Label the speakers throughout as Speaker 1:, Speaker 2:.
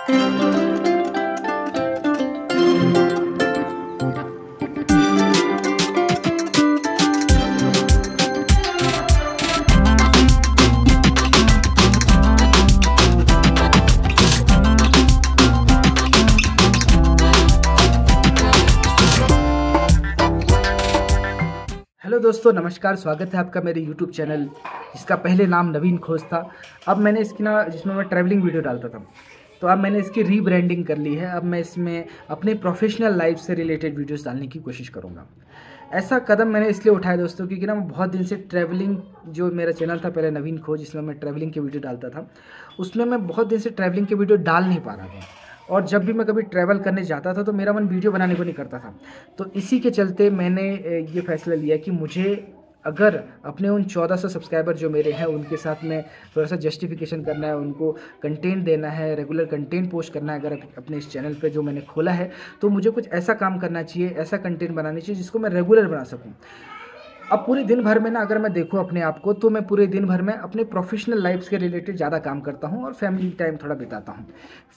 Speaker 1: Hello दोस्तों, नमस्कार। स्वागत है आपका मेरे YouTube चैनल जिसका पहले नाम नवीन खोज था। अब मैंने इसकी जिसमें मैं ट्रैवलिंग वीडियो डालता था, तो अब मैंने इसकी रीब्रांडिंग कर ली है। अब मैं इसमें अपने प्रोफेशनल लाइफ से रिलेटेड वीडियोस डालने की कोशिश करूँगा। ऐसा कदम मैंने इसलिए उठाया दोस्तों, क्योंकि मैं बहुत दिन से ट्रैवलिंग, जो मेरा चैनल था पहले नवीन खोज, जिसमें मैं ट्रैवलिंग की वीडियो डालता था, उसमें मैं बहुत दिन से ट्रैवलिंग की वीडियो डाल नहीं पा रहा था। और जब भी मैं कभी ट्रैवल करने जाता था तो मेरा मन वीडियो बनाने को नहीं करता था। तो इसी के चलते मैंने ये फैसला लिया कि मुझे अगर अपने उन 1400 सब्सक्राइबर जो मेरे हैं उनके साथ में थोड़ा सा जस्टिफिकेशन करना है, उनको कंटेंट देना है, रेगुलर कंटेंट पोस्ट करना है अगर अपने इस चैनल पे जो मैंने खोला है, तो मुझे कुछ ऐसा काम करना चाहिए, ऐसा कंटेंट बनाना चाहिए जिसको मैं रेगुलर बना सकूँ। अब पूरे दिन भर में अगर मैं देखूँ अपने आप को, तो मैं पूरे दिन भर में अपने प्रोफेशनल लाइफ के रिलेटेड ज़्यादा काम करता हूँ और फैमिली टाइम थोड़ा बिताता हूँ।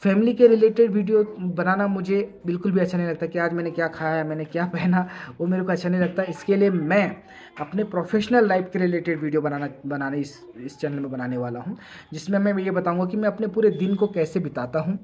Speaker 1: फैमिली के रिलेटेड वीडियो बनाना मुझे बिल्कुल भी अच्छा नहीं लगता कि आज मैंने क्या खाया, मैंने क्या पहना, वो मेरे को अच्छा नहीं लगता। इसके लिए मैं अपने प्रोफेशनल लाइफ के रिलेटेड वीडियो बनाने इस चैनल में बनाने वाला हूँ, जिसमें मैं ये बताऊँगा कि मैं अपने पूरे दिन को कैसे बिताता हूँ,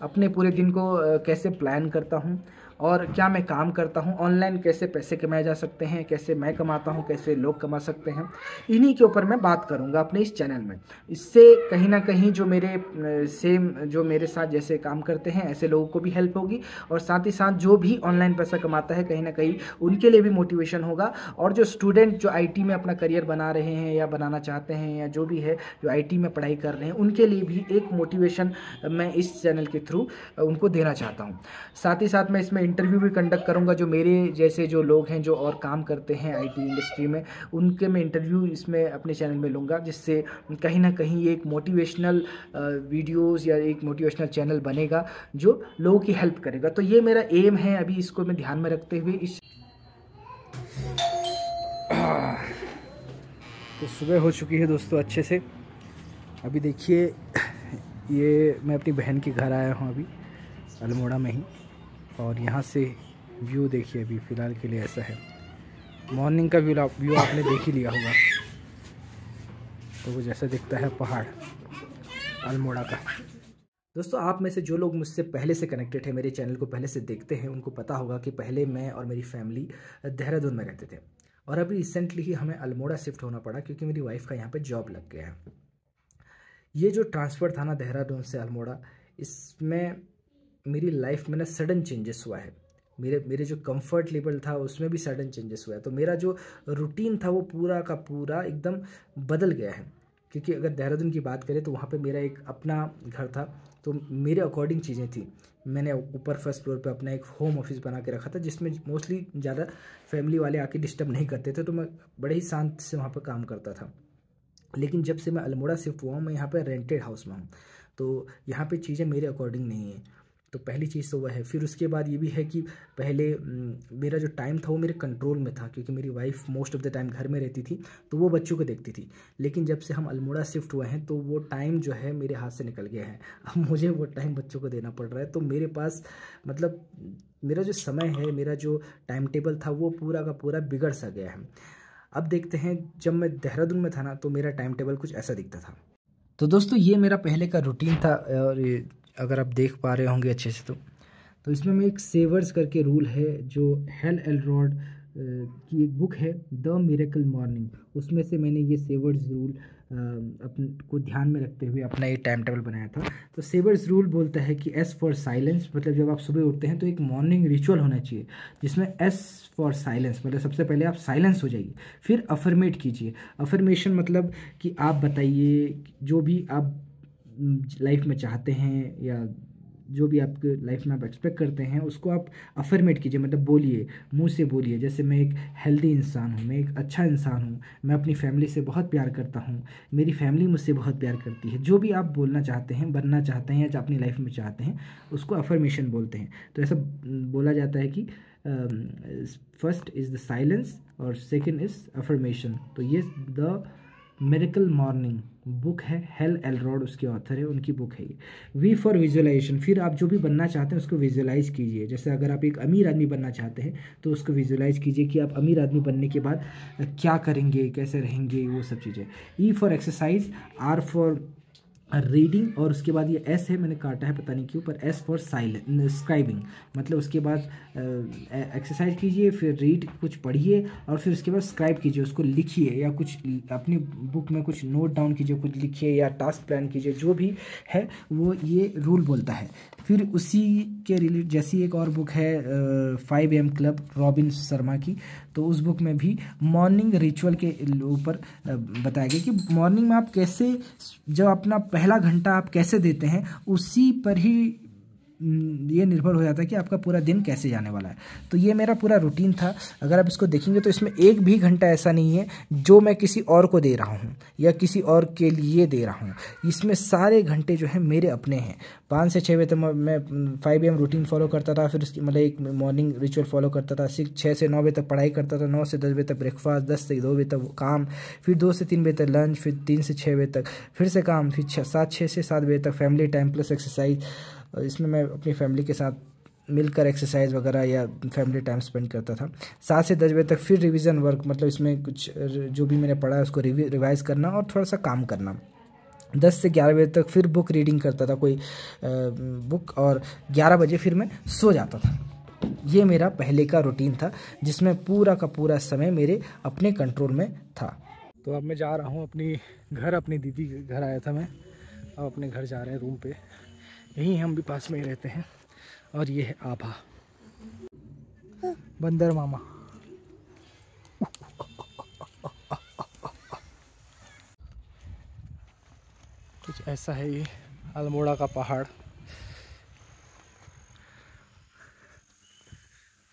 Speaker 1: अपने पूरे दिन को कैसे प्लान करता हूँ और क्या मैं काम करता हूँ, ऑनलाइन कैसे पैसे कमाए जा सकते हैं, कैसे मैं कमाता हूँ, कैसे लोग कमा सकते हैं। इन्हीं के ऊपर मैं बात करूँगा अपने इस चैनल में। इससे कहीं ना कहीं जो मेरे साथ जैसे काम करते हैं ऐसे लोगों को भी हेल्प होगी, और साथ ही साथ जो भी ऑनलाइन पैसा कमाता है कहीं ना कहीं उनके लिए भी मोटिवेशन होगा। और जो स्टूडेंट जो IT में अपना करियर बना रहे हैं या बनाना चाहते हैं, या जो भी है जो IT में पढ़ाई कर रहे हैं, उनके लिए भी एक मोटिवेशन मैं इस चैनल के थ्रू उनको देना चाहता हूँ। साथ ही साथ मैं इसमें इंटरव्यू भी कंडक्ट करूंगा। जो मेरे जैसे जो लोग हैं जो और काम करते हैं IT इंडस्ट्री में, उनके मैं इंटरव्यू इसमें अपने चैनल में लूँगा, जिससे कहीं ना कहीं एक मोटिवेशनल वीडियोस या एक मोटिवेशनल चैनल बनेगा जो लोगों की हेल्प करेगा। तो ये मेरा एम है। अभी इसको मैं ध्यान में रखते हुए तो सुबह हो चुकी है दोस्तों अच्छे से। अभी देखिए, ये मैं अपनी बहन के घर आया हूँ अभी अल्मोड़ा में ही, और यहाँ से व्यू देखिए अभी फ़िलहाल के लिए ऐसा है। मॉर्निंग का व्यू आपने देख ही लिया होगा, तो वो जैसा दिखता है पहाड़ अल्मोड़ा का। दोस्तों, आप में से जो लोग मुझसे पहले से कनेक्टेड है, मेरे चैनल को पहले से देखते हैं, उनको पता होगा कि पहले मैं और मेरी फैमिली देहरादून में रहते थे, और अभी रिसेंटली ही हमें अल्मोड़ा शिफ्ट होना पड़ा क्योंकि मेरी वाइफ का यहाँ पर जॉब लग गया है। ये जो ट्रांसफ़र था ना देहरादून से अल्मोड़ा, इसमें मेरी लाइफ में ना सडन चेंजेस हुआ है। मेरे जो कंफर्ट लेवल था उसमें भी सडन चेंजेस हुआ है। तो मेरा जो रूटीन था वो पूरा का पूरा एकदम बदल गया है। क्योंकि अगर देहरादून की बात करें तो वहाँ पे मेरा एक अपना घर था, तो मेरे अकॉर्डिंग चीज़ें थी। मैंने ऊपर फर्स्ट फ्लोर पे अपना एक होम ऑफिस बना के रखा था, जिसमें मोस्टली ज़्यादा फैमिली वाले आके डिस्टर्ब नहीं करते थे, तो मैं बड़े ही शांत से वहाँ पर काम करता था। लेकिन जब से मैं अल्मोड़ा शिफ्ट हुआ हूँ, मैं यहाँ पर रेंटेड हाउस में हूँ, तो यहाँ पे चीज़ें मेरे अकॉर्डिंग नहीं है। तो पहली चीज़ तो वह है। फिर उसके बाद ये भी है कि पहले मेरा जो टाइम था वो मेरे कंट्रोल में था, क्योंकि मेरी wife most of the time घर में रहती थी, तो वो बच्चों को देखती थी। लेकिन जब से हम अल्मोड़ा शिफ्ट हुए हैं तो वो टाइम जो है मेरे हाथ से निकल गया है। अब मुझे वो टाइम बच्चों को देना पड़ रहा है। तो मेरे पास मतलब मेरा जो समय है, मेरा जो टाइम टेबल था, वो पूरा का पूरा बिगड़ सा गया है। अब देखते हैं, जब मैं देहरादून में था ना, तो मेरा टाइम टेबल कुछ ऐसा दिखता था। तो दोस्तों, ये मेरा पहले का रूटीन था, और अगर आप देख पा रहे होंगे अच्छे से, तो इसमें मैं एक सेवर्स करके रूल है, जो हेल एलरॉड की एक बुक है, द मिरेकल मॉर्निंग, उसमें से मैंने ये सेवर्स रूल अपने को ध्यान में रखते हुए अपना ये टाइम टेबल बनाया था। तो सेवर्स रूल बोलता है कि एस फॉर साइलेंस, मतलब जब आप सुबह उठते हैं तो एक मॉर्निंग रिचुअल होना चाहिए, जिसमें एस फॉर साइलेंस मतलब सबसे पहले आप साइलेंस हो जाइए, फिर अफर्मेट कीजिए। अफर्मेशन मतलब कि आप बताइए जो भी आप लाइफ में चाहते हैं, या जो भी आपके लाइफ में आप एक्सपेक्ट करते हैं, उसको आप अफर्मेट कीजिए, मतलब बोलिए, मुंह से बोलिए। जैसे मैं एक हेल्दी इंसान हूँ, मैं एक अच्छा इंसान हूँ, मैं अपनी फैमिली से बहुत प्यार करता हूँ, मेरी फैमिली मुझसे बहुत प्यार करती है। जो भी आप बोलना चाहते हैं, बनना चाहते हैं, या अपनी लाइफ में चाहते हैं, उसको अफर्मेशन बोलते हैं। तो ऐसा बोला जाता है कि फर्स्ट इज़ द साइलेंस और सेकेंड इज़ अफर्मेशन। तो ये द मिरेकल मॉर्निंग बुक है, हेल एलरॉड उसके ऑथर है, उनकी बुक है ये। वी फॉर विजुअलाइजेशन, फिर आप जो भी बनना चाहते हैं उसको विजुअलाइज कीजिए। जैसे अगर आप एक अमीर आदमी बनना चाहते हैं तो उसको विजुअलाइज कीजिए कि आप अमीर आदमी बनने के बाद क्या करेंगे, कैसे रहेंगे, वो सब चीज़ें। E for exercise, R for reading, और उसके बाद ये एस है, मैंने काटा है पता नहीं क्यों, पर एस फॉर साइलेंट स्क्राइबिंग, मतलब उसके बाद एक्सरसाइज कीजिए, फिर रीड कुछ पढ़िए, और फिर उसके बाद स्क्राइब कीजिए, उसको लिखिए या कुछ अपनी बुक में कुछ नोट डाउन कीजिए, कुछ लिखिए या टास्क प्लान कीजिए, जो भी है वो ये रूल बोलता है। फिर उसी के रिलेटेड जैसी एक और बुक है 5 AM क्लब, रॉबिन शर्मा की, तो उस बुक में भी मॉर्निंग रिचुअल के ऊपर बताया गया कि मॉर्निंग में आप कैसे, जब अपना पहला घंटा आप कैसे देते हैं, उसी पर ही ये निर्भर हो जाता है कि आपका पूरा दिन कैसे जाने वाला है। तो ये मेरा पूरा रूटीन था। अगर आप इसको देखेंगे तो इसमें एक भी घंटा ऐसा नहीं है जो मैं किसी और को दे रहा हूँ या किसी और के लिए दे रहा हूँ। इसमें सारे घंटे जो है मेरे अपने हैं। 5 से 6 बजे तक मैं 5 AM रूटीन फॉलो करता था, फिर उसकी मतलब एक मॉर्निंग रिचुअल फॉलो करता था। 6 से 9 बजे तक पढ़ाई करता था, 9 से 10 बजे तक ब्रेकफास्ट, 10 से 2 बजे तक काम, फिर 2 से 3 बजे तक लंच, फिर 3 से 6 बजे तक फिर से काम, फिर 6 से 7 बजे तक फैमिली टाइम प्लस एक्सरसाइज। इसमें मैं अपनी फैमिली के साथ मिलकर एक्सरसाइज वगैरह या फैमिली टाइम स्पेंड करता था। 7 से 10 बजे तक फिर रिवीजन वर्क, मतलब इसमें कुछ जो भी मैंने पढ़ा है उसको रिवाइज करना और थोड़ा सा काम करना। 10 से 11 बजे तक फिर बुक रीडिंग करता था कोई बुक, और 11 बजे फिर मैं सो जाता था। ये मेरा पहले का रूटीन था जिसमें पूरा का पूरा समय मेरे अपने कंट्रोल में था। तो अब मैं जा रहा हूँ अपनी दीदी के घर आया था मैं, अब अपने घर जा रहे हैं रूम पे। यहीं हम भी पास में ही रहते हैं। और ये है आभा, बंदर मामा। कुछ ऐसा है ये अल्मोड़ा का पहाड़।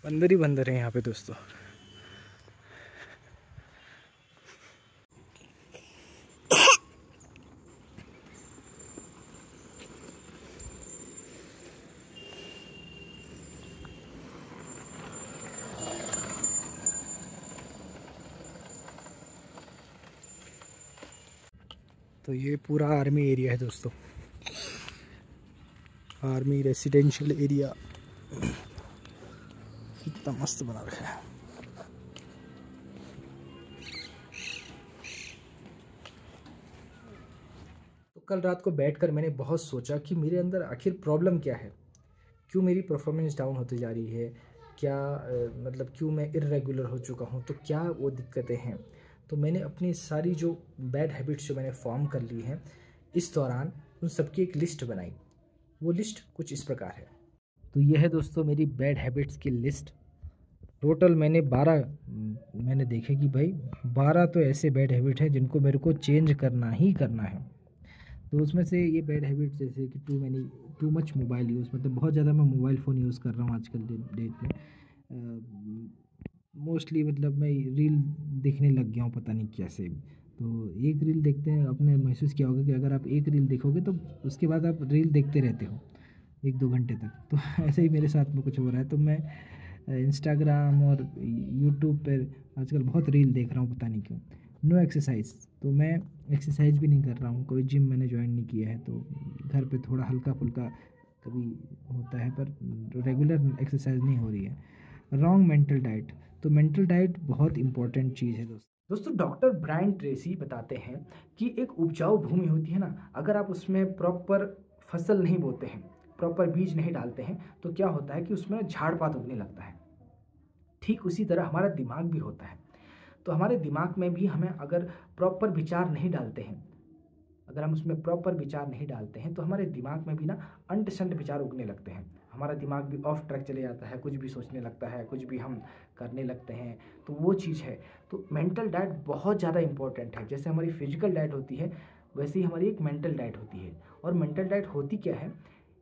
Speaker 1: बंदर ही बंदर है यहाँ पे दोस्तों। तो ये पूरा आर्मी एरिया है दोस्तों, आर्मी रेसिडेंशियल एरिया। कितना मस्त बना रखा है। तो कल रात को बैठकर मैंने बहुत सोचा कि मेरे अंदर आखिर प्रॉब्लम क्या है, क्यों मेरी परफॉर्मेंस डाउन होती जा रही है, क्या मतलब क्यों मैं इर्रेगुलर हो चुका हूँ, तो क्या वो दिक्कतें हैं। तो मैंने अपनी सारी जो बैड हैबिट्स जो मैंने फॉर्म कर ली हैं इस दौरान, उन सबकी एक लिस्ट बनाई। वो लिस्ट कुछ इस प्रकार है। तो ये है दोस्तों मेरी बैड हैबिट्स की लिस्ट। टोटल मैंने 12 मैंने देखे कि भाई 12 तो ऐसे बैड हैबिट हैं जिनको मेरे को चेंज करना ही करना है। तो उसमें से ये बैड हैबिट जैसे कि टू मच मोबाइल यूज़, मतलब बहुत ज़्यादा मैं मोबाइल फ़ोन यूज़ कर रहा हूँ आजकल डेट में। मोस्टली मतलब मैं रील देखने लग गया हूँ, पता नहीं कैसे। तो एक रील देखते हैं, आपने महसूस किया होगा कि अगर आप एक रील देखोगे तो उसके बाद आप रील देखते रहते हो 1-2 घंटे तक। तो ऐसे ही मेरे साथ में कुछ हो रहा है। तो मैं इंस्टाग्राम और यूट्यूब पर आजकल बहुत रील देख रहा हूँ, पता नहीं क्यों। नो एक्सरसाइज, तो मैं एक्सरसाइज भी नहीं कर रहा हूँ, कोई जिम मैंने ज्वाइन नहीं किया है। तो घर पे थोड़ा हल्का फुल्का कभी होता है, पर रेगुलर एक्सरसाइज नहीं हो रही है। रॉन्ग मेंटल डाइट, तो मेंटल डाइट बहुत इंपॉर्टेंट चीज़ है दोस्तों। डॉक्टर ब्रायन ट्रेसी बताते हैं कि एक उपजाऊ भूमि होती है ना, अगर आप उसमें प्रॉपर फसल नहीं बोते हैं, प्रॉपर बीज नहीं डालते हैं, तो क्या होता है कि उसमें झाड़ पात उगने लगता है। ठीक उसी तरह हमारा दिमाग भी होता है। तो हमारे दिमाग में भी हमें अगर प्रॉपर विचार नहीं डालते हैं, अगर हम उसमें प्रॉपर विचार नहीं डालते हैं, तो हमारे दिमाग में भी ना अंट शंट विचार उगने लगते हैं। हमारा दिमाग भी ऑफ ट्रैक चले जाता है, कुछ भी सोचने लगता है, कुछ भी हम करने लगते हैं। तो वो चीज़ है। तो मेंटल डाइट बहुत ज़्यादा इंपॉर्टेंट है। जैसे हमारी फिजिकल डाइट होती है, वैसे ही हमारी एक मेंटल डाइट होती है। और मेंटल डाइट होती क्या है?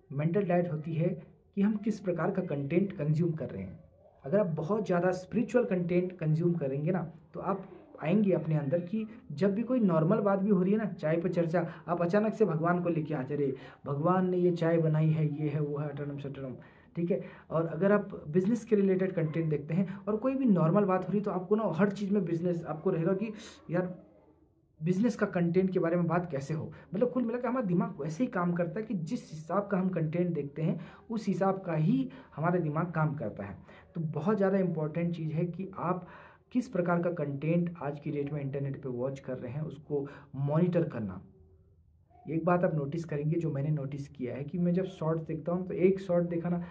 Speaker 1: मेंटल डाइट होती है कि हम किस प्रकार का कंटेंट कंज्यूम कर रहे हैं। अगर आप बहुत ज़्यादा स्पिरिचुअल कंटेंट कंज्यूम करेंगे ना, तो आप आएंगे अपने अंदर कि जब भी कोई नॉर्मल बात भी हो रही है ना, चाय पर चर्चा, आप अचानक से भगवान को लेके आ जा रहे, भगवान ने ये चाय बनाई है, ये है, वो है, अटनम सटनम, ठीक है। और अगर आप बिजनेस के रिलेटेड कंटेंट देखते हैं और कोई भी नॉर्मल बात हो रही, तो आपको ना हर चीज़ में बिजनेस आपको रहेगा कि यार बिजनेस का कंटेंट के बारे में बात कैसे हो। मतलब कुल मिलाकर हमारा दिमाग वैसे ही काम करता है कि जिस हिसाब का हम कंटेंट देखते हैं उस हिसाब का ही हमारा दिमाग काम करता है। तो बहुत ज़्यादा इंपॉर्टेंट चीज़ है कि आप किस प्रकार का कंटेंट आज की डेट में इंटरनेट पे वॉच कर रहे हैं उसको मॉनिटर करना। एक बात आप नोटिस करेंगे जो मैंने नोटिस किया है कि मैं जब शॉर्ट्स देखता हूँ तो एक शॉर्ट देखा ना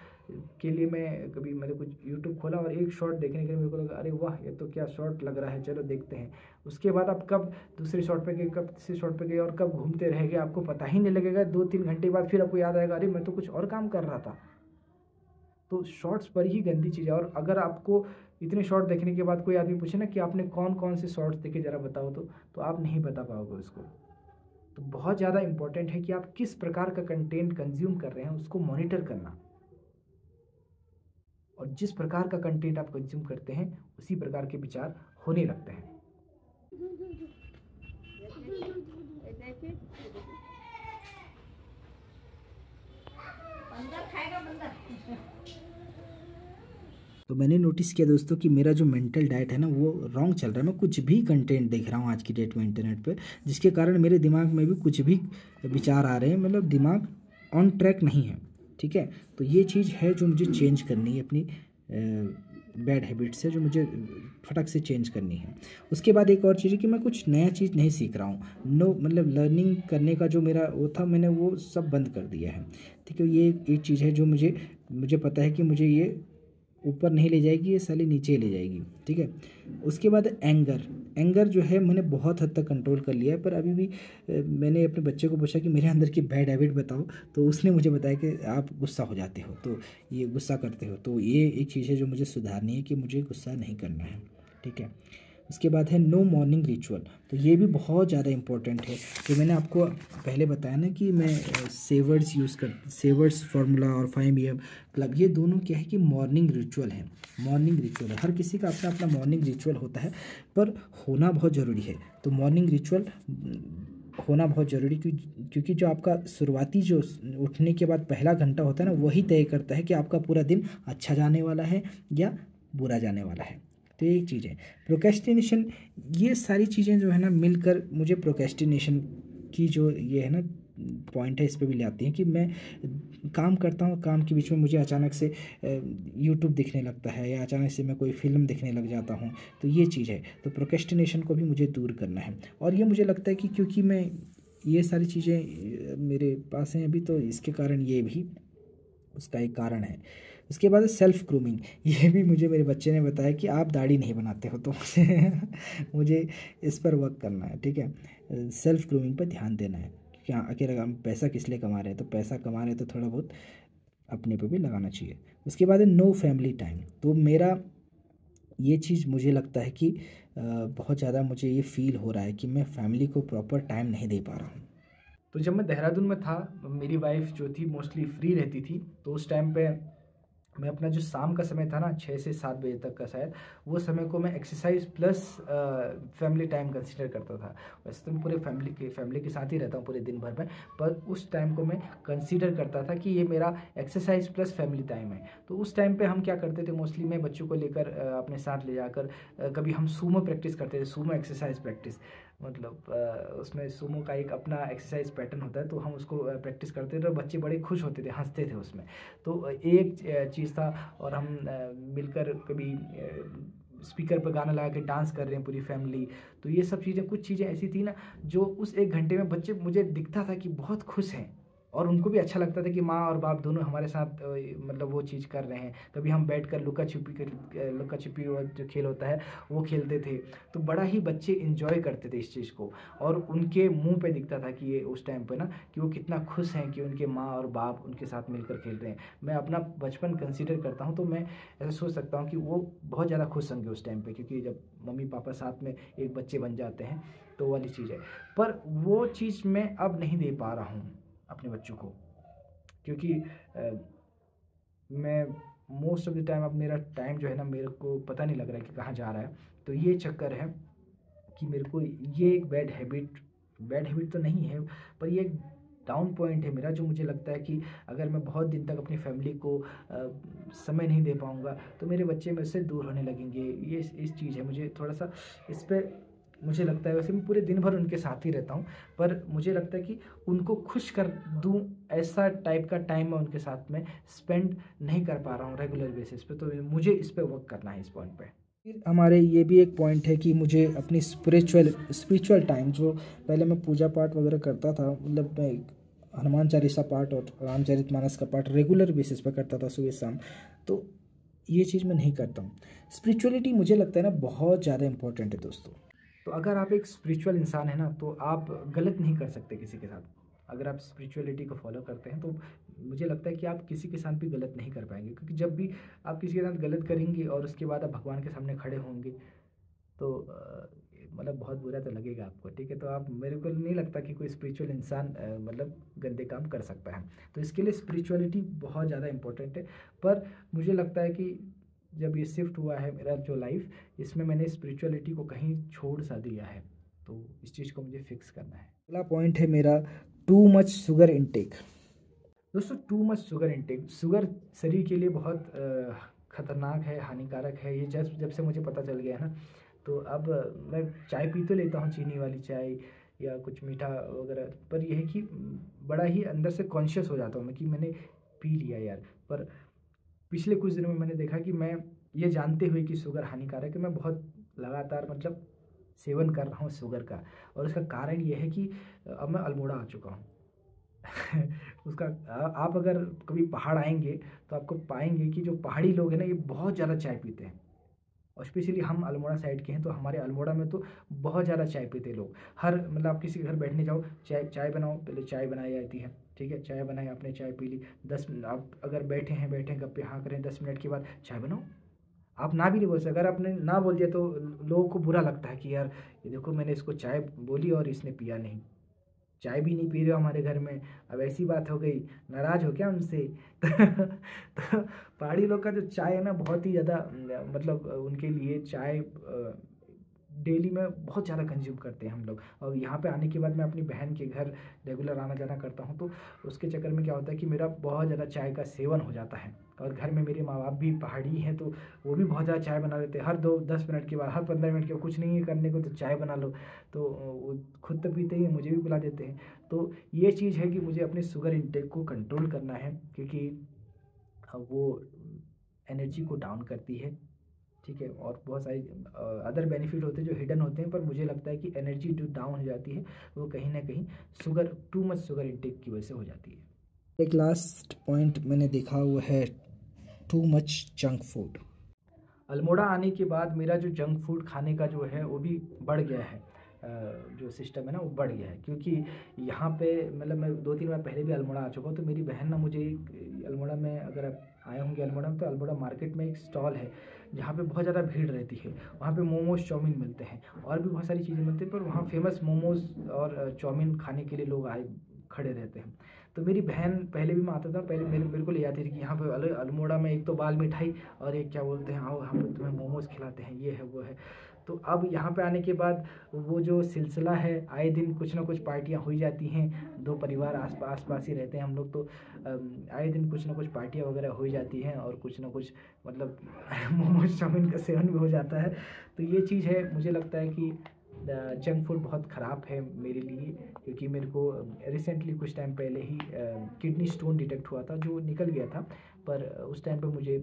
Speaker 1: के लिए मैं कभी मैंने कुछ यूट्यूब खोला और एक शॉर्ट देखने के लिए मेरे को लगा अरे वाह ये तो क्या शॉर्ट लग रहा है, चलो देखते हैं। उसके बाद आप कब दूसरे शॉर्ट पे गए, कब तीसरे शॉर्ट पे गए और कब घूमते रह गए आपको पता ही नहीं लगेगा। 2-3 घंटे बाद फिर आपको याद आएगा अरे मैं तो कुछ और काम कर रहा था। तो शॉर्ट्स पर ही गंदी चीज़ है। और अगर आपको इतने शॉर्ट देखने के बाद कोई आदमी पूछे ना कि आपने कौन कौन से शॉर्ट्स देखे ज़रा बताओ, तो आप नहीं बता पाओगे उसको। तो बहुत ज़्यादा इंपॉर्टेंट है कि आप किस प्रकार का कंटेंट कंज्यूम कर रहे हैं उसको मॉनिटर करना, और जिस प्रकार का कंटेंट आप कंज्यूम करते हैं उसी प्रकार के विचार होने लगते हैं। तो मैंने नोटिस किया दोस्तों कि मेरा जो मेंटल डाइट है ना वो रॉन्ग चल रहा है। मैं कुछ भी कंटेंट देख रहा हूँ आज की डेट में इंटरनेट पे, जिसके कारण मेरे दिमाग में भी कुछ भी विचार आ रहे हैं, मतलब दिमाग ऑन ट्रैक नहीं है। ठीक है, तो ये चीज़ है जो मुझे चेंज करनी है, अपनी बैड हैबिट से जो मुझे फटक से चेंज करनी है। उसके बाद एक और चीज़ है कि मैं कुछ नया चीज़ नहीं सीख रहा हूँ। नो मतलब लर्निंग करने का जो मेरा वो था मैंने वो सब बंद कर दिया है। ठीक है, ये एक चीज़ है जो मुझे पता है कि मुझे ये ऊपर नहीं ले जाएगी, ये साली नीचे ले जाएगी। ठीक है, उसके बाद एंगर जो है मैंने बहुत हद तक कंट्रोल कर लिया है। पर अभी भी मैंने अपने बच्चे को पूछा कि मेरे अंदर की बैड हैबिट बताओ, तो उसने मुझे बताया कि आप गुस्सा हो जाते हो, तो ये गुस्सा करते हो। तो ये एक चीज़ है जो मुझे सुधारनी है कि मुझे गुस्सा नहीं करना है। ठीक है, उसके बाद है नो मॉर्निंग रिचुअल। तो ये भी बहुत ज़्यादा इंपॉर्टेंट है। जो मैंने आपको पहले बताया ना कि मैं सेवर्स फार्मूला और 5 AM क्लब, ये दोनों क्या है कि मॉर्निंग रिचुअल है। हर किसी का अपना अपना मॉर्निंग रिचुअल होता है, पर होना बहुत ज़रूरी है। तो मॉर्निंग रिचुअल होना बहुत ज़रूरी, क्योंकि जो आपका शुरुआती जो उठने के बाद पहला घंटा होता है ना, वही तय करता है कि आपका पूरा दिन अच्छा जाने वाला है या बुरा जाने वाला है। तो एक चीज़ है प्रोक्रेस्टिनेशन। ये सारी चीज़ें जो है ना मिलकर मुझे प्रोक्रेस्टिनेशन की जो ये है ना पॉइंट है, इस पे भी ले आती हैं कि मैं काम करता हूँ, काम के बीच में मुझे अचानक से यूट्यूब दिखने लगता है या अचानक से मैं कोई फिल्म देखने लग जाता हूँ। तो ये चीज़ है, तो प्रोक्रेस्टिनेशन को भी मुझे दूर करना है। और ये मुझे लगता है कि क्योंकि मैं ये सारी चीज़ें मेरे पास हैं अभी, तो इसके कारण ये भी उसका एक कारण है। उसके बाद सेल्फ ग्रूमिंग। ये भी मुझे मेरे बच्चे ने बताया कि आप दाढ़ी नहीं बनाते हो, तो मुझे इस पर वर्क करना है। ठीक है, सेल्फ ग्रूमिंग पर ध्यान देना है कि हाँ आखिर हम पैसा किस लिए कमा रहे हैं, तो पैसा कमा रहे हैं तो थोड़ा बहुत अपने पे भी लगाना चाहिए। उसके बाद है नो फैमिली टाइम। तो मेरा ये चीज़ मुझे लगता है कि बहुत ज़्यादा मुझे ये फील हो रहा है कि मैं फैमिली को प्रॉपर टाइम नहीं दे पा रहा हूँ। तो जब मैं देहरादून में था, मेरी वाइफ जो थी मोस्टली फ्री रहती थी, तो उस टाइम पे मैं अपना जो शाम का समय था ना 6 से 7 बजे तक का शायद, वो समय को मैं exercise plus family time consider करता था। वैसे तो मैं पूरे फैमिली के साथ ही रहता हूँ पूरे दिन भर में, पर उस टाइम को मैं कंसिडर करता था कि ये मेरा एक्सरसाइज प्लस फैमिली टाइम है। तो उस टाइम पे हम क्या करते थे, मोस्टली मैं बच्चों को लेकर अपने साथ ले जाकर कभी हम सूमो प्रैक्टिस करते थे, सूमो एक्सरसाइज प्रैक्टिस। मतलब उसमें सूमो का एक अपना एक्सरसाइज पैटर्न होता है, तो हम उसको प्रैक्टिस करते थे और बच्चे बड़े खुश होते थे, हंसते थे उसमें। तो एक चीज़ था। और हम मिलकर कभी स्पीकर पर गाना लगा के डांस कर रहे हैं पूरी फैमिली। तो ये सब चीज़ें, कुछ चीज़ें ऐसी थी ना जो उस 1 घंटे में बच्चे मुझे दिखता था कि बहुत खुश हैं, और उनको भी अच्छा लगता था कि माँ और बाप दोनों हमारे साथ मतलब वो चीज़ कर रहे हैं। कभी हम बैठकर लुका छिपी और जो खेल होता है वो खेलते थे। तो बड़ा ही बच्चे इंजॉय करते थे इस चीज़ को, और उनके मुंह पे दिखता था कि ये उस टाइम पे ना कि वो कितना खुश हैं कि उनके माँ और बाप उनके साथ मिलकर खेल रहे हैं। मैं अपना बचपन कंसिडर करता हूँ, तो मैं ऐसा सोच सकता हूँ कि वो बहुत ज़्यादा खुश होंगे उस टाइम पे, क्योंकि जब मम्मी पापा साथ में एक बच्चे बन जाते हैं तो वाली चीज़ है। पर वो चीज़ मैं अब नहीं दे पा रहा हूँ अपने बच्चों को, क्योंकि मैं मोस्ट ऑफ द टाइम अब मेरा टाइम जो है ना मेरे को पता नहीं लग रहा है कि कहाँ जा रहा है। तो ये चक्कर है कि मेरे को ये एक बैड हैबिट तो नहीं है, पर ये एक डाउन पॉइंट है मेरा, जो मुझे लगता है कि अगर मैं बहुत दिन तक अपनी फैमिली को समय नहीं दे पाऊँगा तो मेरे बच्चे मेरे से दूर होने लगेंगे। ये इस चीज़ है, मुझे थोड़ा सा इस पर मुझे लगता है, वैसे मैं पूरे दिन भर उनके साथ ही रहता हूँ, पर मुझे लगता है कि उनको खुश कर दूँ ऐसा टाइप का टाइम मैं उनके साथ में स्पेंड नहीं कर पा रहा हूँ रेगुलर बेसिस पे। तो मुझे इस पे वर्क करना है, इस पॉइंट पे। फिर हमारे ये भी एक पॉइंट है कि मुझे अपनी स्पिरिचुअल टाइम, जो पहले मैं पूजा पाठ वगैरह करता था, मतलब मैं हनुमान चालीसा पाठ और रामचरितमानस का पाठ रेगुलर बेसिस पर करता था सुबह शाम, तो ये चीज़ मैं नहीं करता हूँ। स्पिरिचुअलिटी मुझे लगता है ना बहुत ज़्यादा इंपॉर्टेंट है दोस्तों। तो अगर आप एक स्पिरिचुअल इंसान है ना, तो आप गलत नहीं कर सकते किसी के साथ। अगर आप स्पिरिचुअलिटी को फॉलो करते हैं तो मुझे लगता है कि आप किसी के साथ भी गलत नहीं कर पाएंगे, क्योंकि जब भी आप किसी के साथ गलत करेंगे और उसके बाद आप भगवान के सामने खड़े होंगे तो मतलब बहुत बुरा तो लगेगा आपको, ठीक है। तो आप, मेरे को नहीं लगता कि कोई स्पिरिचुअल इंसान मतलब गंदे काम कर सकता है। तो इसके लिए स्पिरिचुअलिटी बहुत ज़्यादा इंपॉर्टेंट है। पर मुझे लगता है कि जब ये शिफ्ट हुआ है मेरा जो लाइफ, इसमें मैंने स्पिरिचुअलिटी को कहीं छोड़ सा दिया है, तो इस चीज़ को मुझे फिक्स करना है। अगला पॉइंट है मेरा, टू मच शुगर इनटेक। दोस्तों, too much sugar intake, sugar शरीर के लिए बहुत ख़तरनाक है, हानिकारक है। ये जब से मुझे पता चल गया है ना, तो अब मैं चाय पी तो लेता हूँ, चीनी वाली चाय या कुछ मीठा वगैरह, पर यह है कि बड़ा ही अंदर से कॉन्शियस हो जाता हूँ मैं कि मैंने पी लिया यार। पर पिछले कुछ दिनों में मैंने देखा कि मैं ये जानते हुए कि शुगर हानिकारक है, मैं बहुत लगातार मतलब सेवन कर रहा हूँ शुगर का। और उसका कारण ये है कि अब मैं अल्मोड़ा आ चुका हूँ। उसका आप अगर कभी पहाड़ आएंगे तो आपको पाएंगे कि जो पहाड़ी लोग हैं ना, ये बहुत ज़्यादा चाय पीते हैं। और स्पेशली हम अल्मोड़ा साइड के हैं, तो हमारे अल्मोड़ा में तो बहुत ज़्यादा चाय पीते लोग। हर मतलब आप किसी के घर बैठने जाओ, चाय बनाओ, पहले चाय बनाई जाती है, ठीक है। चाय बनाई, आपने चाय पी ली, 10 मिनट आप अगर बैठे गप्पे हाँ करें, 10 मिनट के बाद चाय बनाओ। आप ना भी नहीं बोल सकते। अगर आपने ना बोल दिया तो लोगों को बुरा लगता है कि यार ये देखो, मैंने इसको चाय बोली और इसने पिया नहीं, चाय भी नहीं पी रहे हो हमारे घर में, अब ऐसी बात हो गई, नाराज़ हो क्या हमसे? तो पहाड़ी लोग का जो चाय है ना, बहुत ही ज़्यादा मतलब उनके लिए चाय डेली में बहुत ज़्यादा कंज्यूम करते हैं हम लोग। और यहाँ पे आने के बाद मैं अपनी बहन के घर रेगुलर आना जाना करता हूँ, तो उसके चक्कर में क्या होता है कि मेरा बहुत ज़्यादा चाय का सेवन हो जाता है। और घर में मेरे माँ बाप भी पहाड़ी हैं, तो वो भी बहुत ज़्यादा चाय बना लेते हैं। हर 10 मिनट के बाद, हर 15 मिनट के बाद, कुछ नहीं है करने को तो चाय बना लो। तो वो खुद तो पीते ही हैं, मुझे भी पिला देते हैं। तो ये चीज़ है कि मुझे अपने शुगर इंटेक को कंट्रोल करना है, क्योंकि वो एनर्जी को डाउन करती है, ठीक है। और बहुत सारी अदर बेनिफिट होते हैं जो हिडन होते हैं, पर मुझे लगता है कि एनर्जी जो डाउन हो जाती है वो कहीं ना कहीं टू मच शुगर इंटेक की वजह से हो जाती है। एक लास्ट पॉइंट मैंने देखा हुआ है, too much junk food. Almora आने के बाद मेरा जो जंक फूड खाने का जो है वो भी बढ़ गया है। जो सिस्टम है ना, वो बढ़ गया है, क्योंकि यहाँ पे मतलब मैं 2-3 बार पहले भी अल्मोड़ा आ चुका हूँ। तो मेरी बहन ना मुझे अल्मोड़ा में, अगर आप आए होंगे अल्मोड़ा में, तो अल्मोड़ा मार्केट में एक स्टॉल है जहाँ पे बहुत ज़्यादा भीड़ रहती है। वहाँ पे मोमोज, चाउमीन मिलते हैं और भी बहुत सारी चीज़ें मिलती हैं, पर वहाँ फेमस मोमोज और चाउमीन खाने के लिए लोग खड़े रहते हैं। तो मेरी बहन, पहले भी मैं आता था, पहले मेरे को ले जाती थी कि यहाँ पे अल्मोड़ा में एक तो बाल मिठाई और एक क्या बोलते हैं, आओ हम तुम्हें मोमोज खिलाते हैं, ये है वो है। तो अब यहाँ पे आने के बाद वो जो सिलसिला है, आए दिन कुछ ना कुछ पार्टियाँ हो जाती हैं। 2 परिवार आस पास ही रहते हैं हम लोग, तो आए दिन कुछ ना कुछ पार्टियाँ वगैरह हो जाती हैं और कुछ ना कुछ मतलब मोमोज चाउमीन का सेवन भी हो जाता है। तो ये चीज़ है, मुझे लगता है कि जंक फूड बहुत ख़राब है मेरे लिए, क्योंकि मेरे को रिसेंटली कुछ टाइम पहले ही किडनी स्टोन डिटेक्ट हुआ था, जो निकल गया था। पर उस टाइम पे मुझे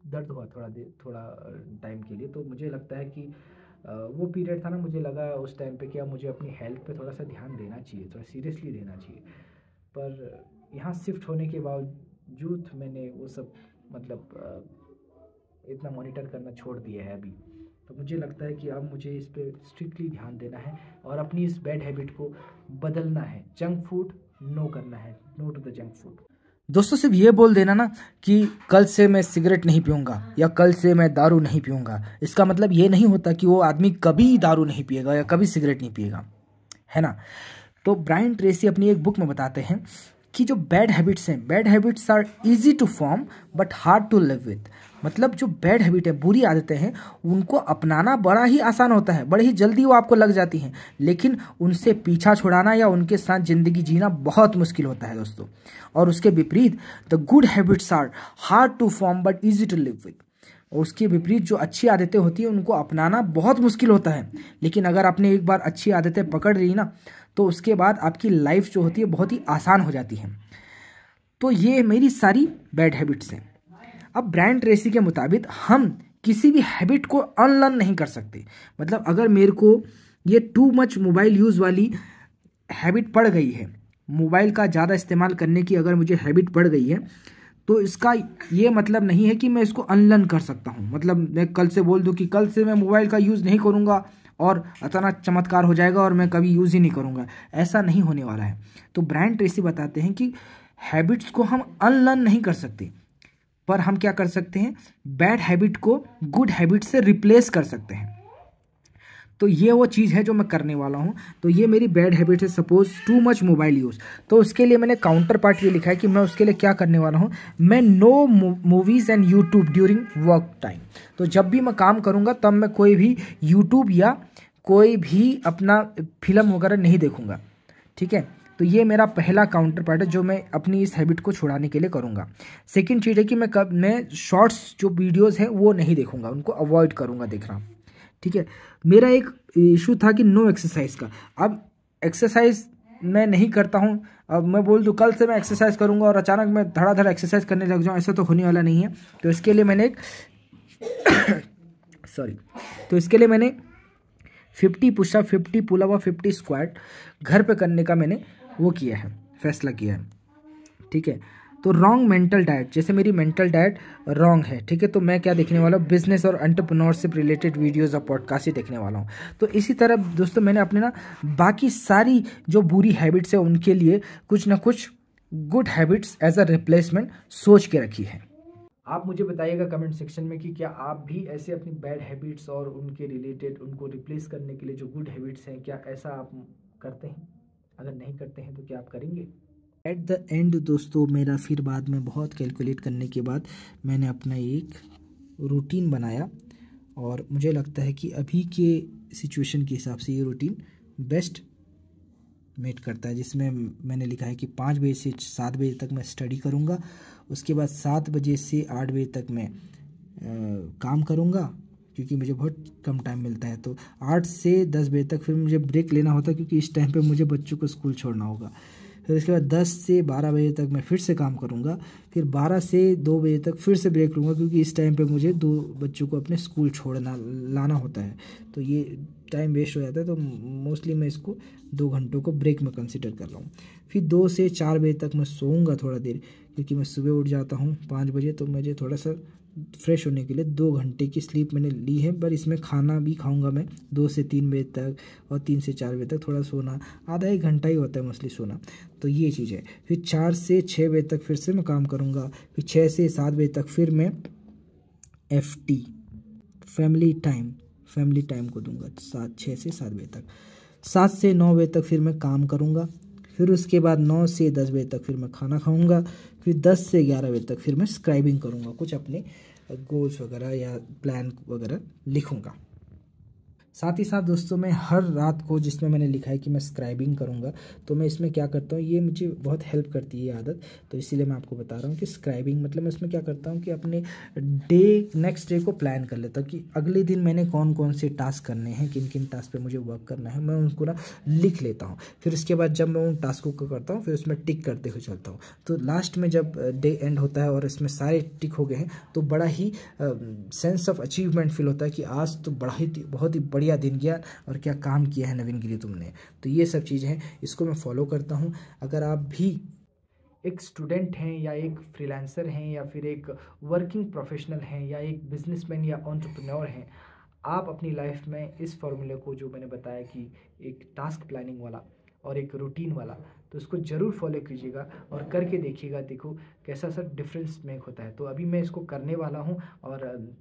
Speaker 1: दर्द हुआ थोड़ा टाइम के लिए। तो मुझे लगता है कि वो पीरियड था ना, मुझे लगा उस टाइम पे क्या मुझे अपनी हेल्थ पे थोड़ा सा ध्यान देना चाहिए, थोड़ा सीरियसली देना चाहिए। पर यहाँ शिफ्ट होने के बावजूद मैंने वो सब मतलब इतना मॉनिटर करना छोड़ दिया है अभी। तो मुझे लगता है कि अब मुझे इस पे स्ट्रिक्टली ध्यान देना है और अपनी इस बैड हैबिट को बदलना है। जंक फूड नो करना है, no to the junk food. दोस्तों, सिर्फ ये बोल देना ना कि कल से मैं सिगरेट नहीं पीऊँगा या कल से मैं दारू नहीं पीऊँगा, इसका मतलब ये नहीं होता कि वो आदमी कभी दारू नहीं पिएगा या कभी सिगरेट नहीं पिएगा, है ना। तो ब्रायन ट्रेसी अपनी एक बुक में बताते हैं कि जो बैड हैबिट्स हैं, bad habits are easy to form but hard to live with. मतलब जो बैड हैबिट है, बुरी आदतें हैं, उनको अपनाना बड़ा ही आसान होता है, बड़े ही जल्दी वो आपको लग जाती हैं, लेकिन उनसे पीछा छुड़ाना या उनके साथ ज़िंदगी जीना बहुत मुश्किल होता है दोस्तों। और उसके विपरीत the good habits are hard to form but easy to live with. और उसके विपरीत जो अच्छी आदतें होती हैं उनको अपनाना बहुत मुश्किल होता है। लेकिन अगर आपने एक बार अच्छी आदतें पकड़ ली ना, तो उसके बाद आपकी लाइफ जो होती है बहुत ही आसान हो जाती है। तो ये मेरी सारी बैड हैबिट्स हैं। अब ब्रायन ट्रेसी के मुताबिक हम किसी भी हैबिट को अनलर्न नहीं कर सकते। मतलब अगर मेरे को ये टू मच मोबाइल यूज़ वाली हैबिट पड़ गई है, मोबाइल का ज़्यादा इस्तेमाल करने की अगर मुझे हैबिट पड़ गई है, तो इसका ये मतलब नहीं है कि मैं इसको अनलर्न कर सकता हूँ। मतलब मैं कल से बोल दूँ कि कल से मैं मोबाइल का यूज़ नहीं करूँगा और अचानक चमत्कार हो जाएगा और मैं कभी यूज़ ही नहीं करूँगा, ऐसा नहीं होने वाला है। तो ब्रायन ट्रेसी बताते हैं कि हैबिट्स को हम अनलर्न नहीं कर सकते, पर हम क्या कर सकते हैं, बैड हैबिट को गुड हैबिट से रिप्लेस कर सकते हैं। तो ये वो चीज़ है जो मैं करने वाला हूँ। तो ये मेरी बैड हैबिट है, suppose too much mobile use. तो उसके लिए मैंने काउंटर पार्ट ये लिखा है कि मैं उसके लिए क्या करने वाला हूँ, मैं no movies and YouTube during work time. तो जब भी मैं काम करूँगा तब मैं कोई भी यूट्यूब या कोई भी अपना फिल्म वगैरह नहीं देखूँगा, ठीक है। तो ये मेरा पहला काउंटर पार्ट है जो मैं अपनी इस हैबिट को छुड़ाने के लिए करूँगा। सेकंड चीज़ है कि मैं शॉर्ट्स जो वीडियोज़ हैं वो नहीं देखूँगा, उनको अवॉइड करूँगा देखना, ठीक है। मेरा एक इशू था कि नो एक्सरसाइज का। अब एक्सरसाइज मैं नहीं करता हूँ। अब मैं बोल दूँ कल से मैं एक्सरसाइज करूँगा और अचानक मैं धड़ाधड़ एक्सरसाइज करने लग जाऊँ, ऐसा तो होने वाला नहीं है। तो इसके लिए मैंने एक तो इसके लिए मैंने 50 पुशअप, 50 पुलअप और 50 स्क्वाट घर पे करने का मैंने वो किया है, फैसला किया है, ठीक है। तो रॉन्ग मेंटल डाइट, जैसे मेरी मेंटल डाइट रॉन्ग है, ठीक है, तो मैं क्या देखने वाला हूँ, बिजनेस और एंटरप्रेन्योरशिप रिलेटेड वीडियोस और पॉडकास्ट ही देखने वाला हूँ। तो इसी तरह दोस्तों मैंने अपने ना बाकी सारी जो बुरी हैबिट्स है उनके लिए कुछ ना कुछ good habits as a replacement सोच के रखी है। आप मुझे बताइएगा कमेंट सेक्शन में कि क्या आप भी ऐसे अपनी बैड हैबिट्स और उनके रिलेटेड उनको रिप्लेस करने के लिए जो गुड हैबिट्स हैं, क्या ऐसा आप करते हैं? अगर नहीं करते हैं तो क्या आप करेंगे? एट द एंड दोस्तों मेरा फिर बाद में बहुत कैलकुलेट करने के बाद मैंने अपना एक रूटीन बनाया और मुझे लगता है कि अभी के सिचुएशन के हिसाब से ये रूटीन बेस्ट मेट करता है, जिसमें मैंने लिखा है कि 5 बजे से 7 बजे तक मैं स्टडी करूँगा, उसके बाद 7 बजे से 8 बजे तक मैं काम करूँगा क्योंकि मुझे बहुत कम टाइम मिलता है। तो 8 से 10 बजे तक फिर मुझे ब्रेक लेना होता है क्योंकि इस टाइम पे मुझे बच्चों को स्कूल छोड़ना होगा। फिर उसके बाद 10 से 12 बजे तक मैं फिर से काम करूँगा, फिर 12 से 2 बजे तक फिर से ब्रेक लूँगा क्योंकि इस टाइम पे मुझे 2 बच्चों को अपने स्कूल छोड़ना लाना होता है, तो ये टाइम वेस्ट हो जाता है। तो मोस्टली मैं इसको 2 घंटों को ब्रेक में कंसिडर कर रहा हूँ। फिर 2 से 4 बजे तक मैं सोऊंगा थोड़ा देर, क्योंकि मैं सुबह उठ जाता हूँ 5 बजे, तो मुझे थोड़ा सा फ्रेश होने के लिए 2 घंटे की स्लीप मैंने ली है। पर इसमें खाना भी खाऊंगा मैं 2 से 3 बजे तक, और 3 से 4 बजे तक थोड़ा सोना, आधा 1 घंटा ही होता है मोस्टली सोना। तो ये चीज़ है। फिर 4 से 6 बजे तक फिर से मैं काम करूँगा, फिर 6 से 7 बजे तक फिर मैं FT फैमिली टाइम को दूंगा 6 से 7 बजे तक। 7 से 9 बजे तक फिर मैं काम करूँगा, फिर उसके बाद 9 से 10 बजे तक फिर मैं खाना खाऊंगा, फिर 10 से 11 बजे तक फिर मैं स्क्राइबिंग करूँगा, कुछ अपने गोल्स वगैरह या प्लान वगैरह लिखूँगा। साथ ही साथ दोस्तों मैं हर रात को, जिसमें मैंने लिखा है कि मैं स्क्राइबिंग करूँगा, तो मैं इसमें क्या करता हूँ, ये मुझे बहुत हेल्प करती है ये आदत, तो इसीलिए मैं आपको बता रहा हूँ कि स्क्राइबिंग मतलब मैं इसमें क्या करता हूँ कि अपने नेक्स्ट डे को प्लान कर लेता हूँ कि अगले दिन मैंने कौन कौन से टास्क करने हैं, किन किन टास्क पे मुझे वर्क करना है, मैं उनको ना लिख लेता हूँ। फिर उसके बाद जब मैं उन टास्कों को करता हूँ फिर उसमें टिक करते हुए चलता हूँ। तो लास्ट में जब डे एंड होता है और इसमें सारे टिक हो गए हैं, तो बड़ा ही सेंस ऑफ अचीवमेंट फील होता है कि आज तो बहुत ही बढ़िया दिन गया और क्या काम किया है नवीन गिरी तुमने। तो ये सब चीज़ें हैं, इसको मैं फॉलो करता हूँ। अगर आप भी एक स्टूडेंट हैं या एक फ्रीलांसर हैं या फिर एक वर्किंग प्रोफेशनल हैं या एक बिजनेसमैन या एंटरप्रेन्योर हैं, आप अपनी लाइफ में इस फॉर्मूले को जो मैंने बताया कि एक टास्क प्लानिंग वाला और एक रूटीन वाला, तो इसको ज़रूर फॉलो कीजिएगा और करके देखिएगा, देखो कैसा सा डिफरेंस मेक होता है। तो अभी मैं इसको करने वाला हूँ और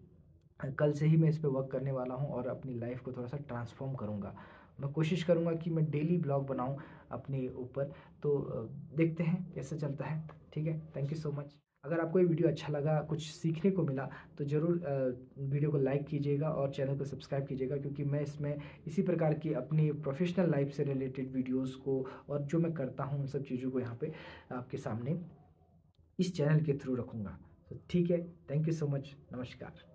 Speaker 1: कल से ही मैं इस पर वर्क करने वाला हूँ और अपनी लाइफ को थोड़ा सा ट्रांसफॉर्म करूँगा। मैं कोशिश करूँगा कि मैं डेली ब्लॉग बनाऊँ अपने ऊपर, तो देखते हैं कैसे चलता है। ठीक है, थैंक यू सो मच। अगर आपको ये वीडियो अच्छा लगा, कुछ सीखने को मिला, तो ज़रूर वीडियो को लाइक कीजिएगा और चैनल को सब्सक्राइब कीजिएगा, क्योंकि मैं इसमें इसी प्रकार की अपनी प्रोफेशनल लाइफ से रिलेटेड वीडियोस को और जो मैं करता हूँ उन सब चीज़ों को यहाँ पे आपके सामने इस चैनल के थ्रू रखूँगा। तो ठीक है, थैंक यू सो मच, नमस्कार।